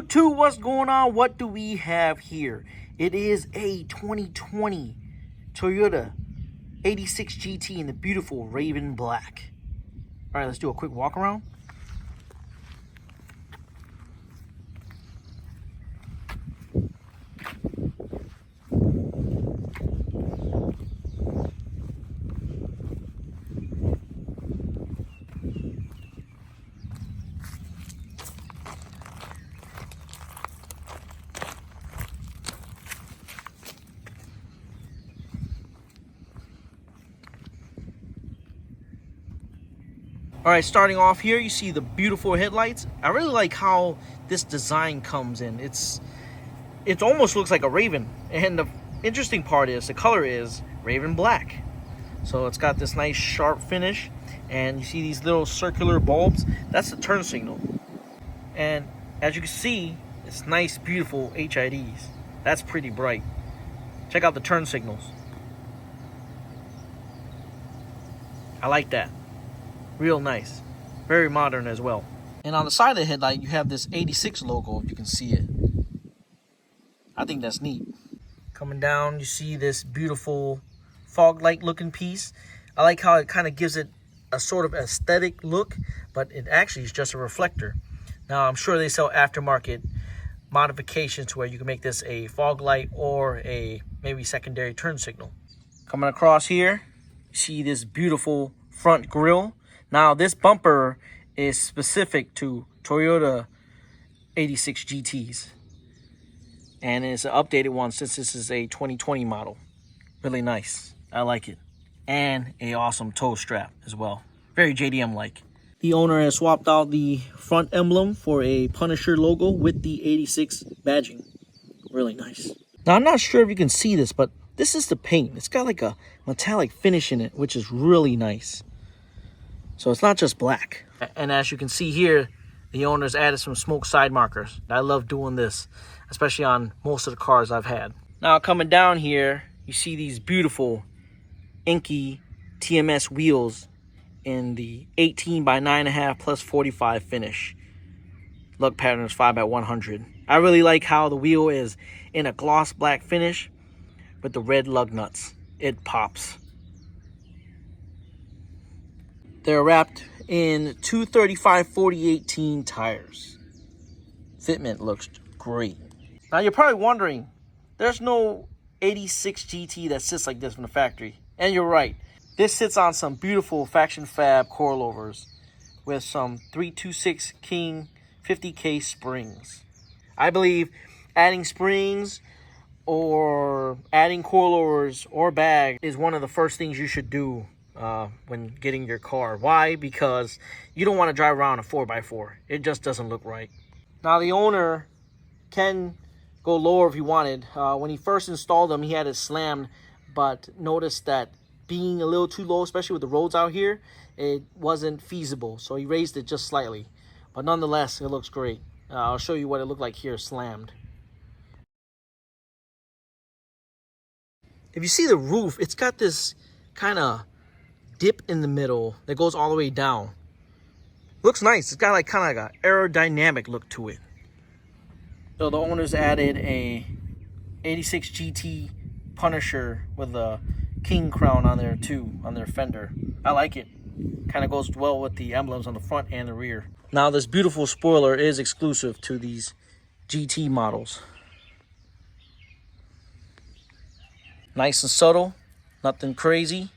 YouTube, what's going on? What do we have here? It is a 2020 Toyota 86 GT in the beautiful Raven Black. All right, let's do a quick walk around. All right, starting off here, you see the beautiful headlights. I really like how this design comes in. It almost looks like a Raven. And the interesting part is the color is Raven Black. So it's got this nice sharp finish. And you see these little circular bulbs. That's the turn signal. And as you can see, it's nice, beautiful HIDs. That's pretty bright. Check out the turn signals. I like that. Real nice. Very modern as well. And on the side of the headlight, you have this 86 logo, if you can see it. I think that's neat. Coming down, you see this beautiful fog light looking piece. I like how it kind of gives it a sort of aesthetic look, but it actually is just a reflector. Now, I'm sure they sell aftermarket modifications to where you can make this a fog light or a maybe secondary turn signal. Coming across here, you see this beautiful front grille. Now, this bumper is specific to Toyota 86 GTs. And it's an updated one since this is a 2020 model. Really nice. I like it. And an awesome toe strap as well. Very JDM-like. The owner has swapped out the front emblem for a Punisher logo with the 86 badging. Really nice. Now, I'm not sure if you can see this, but this is the paint. It's got like a metallic finish in it, which is really nice. So it's not just black. And as you can see here, the owner's added some smoke side markers. I love doing this, especially on most of the cars I've had. Now coming down here, you see these beautiful inky TMS wheels in the 18 by 9.5 plus 45 finish. Lug pattern is 5 by 100. I really like how the wheel is in a gloss black finish with the red lug nuts. It pops. They're wrapped in 235/40/18 tires. Fitment looks great. Now you're probably wondering, there's no 86 GT that sits like this from the factory. And you're right. This sits on some beautiful Faction Fab coilovers with some 326 King 50K springs. I believe adding springs or adding coilovers or bag is one of the first things you should do when getting your car. Why? Because you don't want to drive around a 4x4. It just doesn't look right. Now the owner can go lower if he wanted. When he first installed them, he had it slammed, but noticed that being a little too low, especially with the roads out here, it wasn't feasible. So he raised it just slightly. But nonetheless, it looks great. I'll show you what it looked like here slammed. If you see the roof, it's got this kind of dip in the middle that goes all the way down. Looks nice. It's got like kind of like an aerodynamic look to it. So the owners added a 86 GT Punisher with a king crown on there too, on their fender. I like it. Kind of goes well with the emblems on the front and the rear. Now this beautiful spoiler is exclusive to these GT models. Nice and subtle, nothing crazy.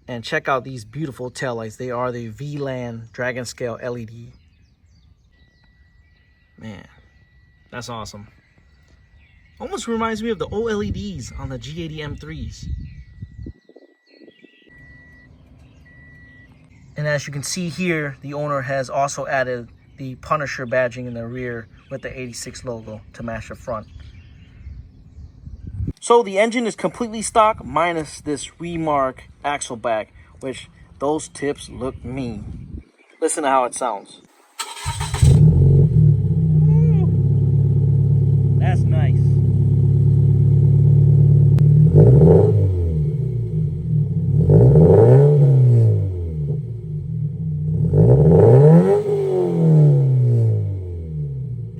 And check out these beautiful taillights. They are the VLAN Dragon Scale LED. Man, that's awesome. Almost reminds me of the OLEDs on the G80 M3s. And as you can see here, the owner has also added the Punisher badging in the rear with the 86 logo to match the front. So the engine is completely stock minus this Remark axle back, which those tips look mean. Listen to how it sounds. That's nice.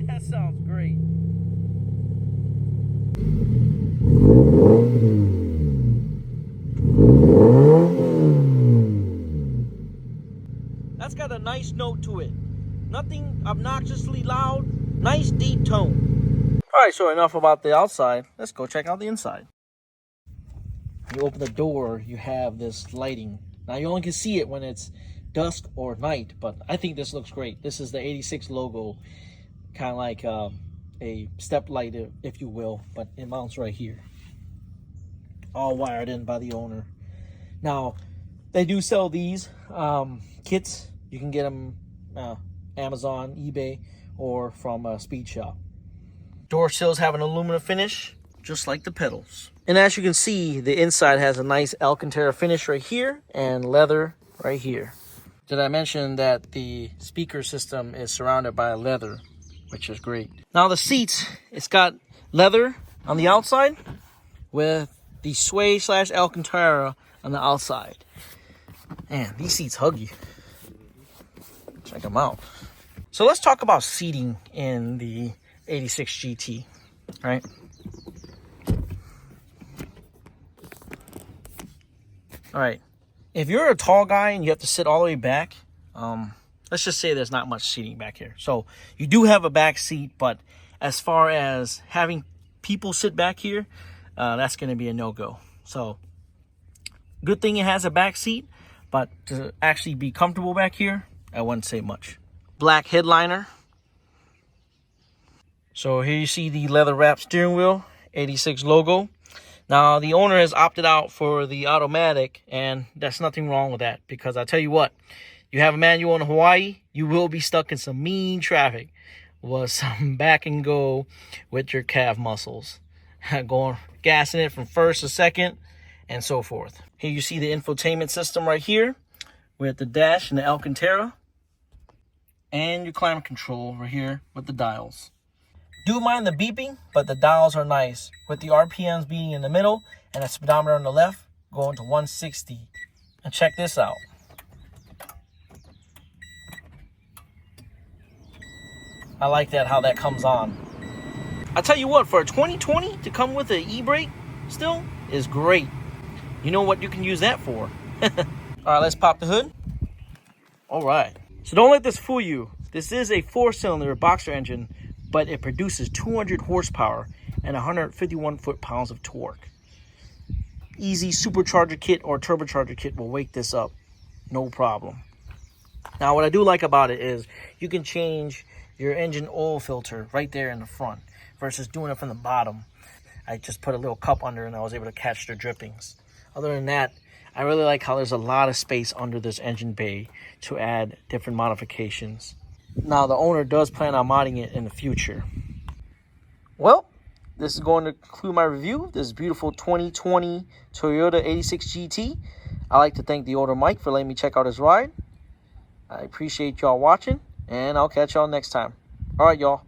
That sounds great. nice note to it. Nothing obnoxiously loud. Nice deep tone. All right, so enough about the outside. Let's go check out the inside. You open the door, you have this lighting. Now you only can see it when it's dusk or night, but I think this looks great. This is the 86 logo, kind of like a step light, if you will, but it mounts right here. All wired in by the owner. Now, they do sell these kits. You can get them Amazon, eBay, or from a speed shop. Door sills have an aluminum finish, just like the pedals. And as you can see, the inside has a nice Alcantara finish right here and leather right here. Did I mention that the speaker system is surrounded by leather, which is great. Now the seats, it's got leather on the outside with the suede / Alcantara on the outside. Man, these seats hug you. Check them out. So let's talk about seating in the 86 GT, right? All right, if you're a tall guy and you have to sit all the way back, let's just say there's not much seating back here. So you do have a back seat, but as far as having people sit back here, that's going to be a no-go. So good thing it has a back seat, but to actually be comfortable back here, I wouldn't say much. Black headliner. So here you see the leather wrap steering wheel, 86 logo. Now the owner has opted out for the automatic, and there's nothing wrong with that, because I tell you what, you have a manual in Hawaii, you will be stuck in some mean traffic with some back and go with your calf muscles. Going gassing it from first to second and so forth. Here you see the infotainment system right here with the dash and the Alcantara, and your climate control right here with the dials. Do mind the beeping, but the dials are nice, with the RPMs being in the middle and a speedometer on the left going to 160. And check this out. I like that, how that comes on. I tell you what, for a 2020 to come with an e-brake still is great. You know what you can use that for. All right, let's pop the hood. All right. So don't let this fool you. This is a 4-cylinder boxer engine, but it produces 200 horsepower and 151 foot-pounds of torque. Easy supercharger kit or turbocharger kit will wake this up. No problem. Now, what I do like about it is you can change your engine oil filter right there in the front versus doing it from the bottom. I just put a little cup under and I was able to catch the drippings. Other than that, I really like how there's a lot of space under this engine bay to add different modifications. Now, the owner does plan on modding it in the future. Well, this is going to conclude my review of this beautiful 2020 Toyota 86 GT. I'd like to thank the owner, Mike, for letting me check out his ride. I appreciate y'all watching, and I'll catch y'all next time. All right, y'all.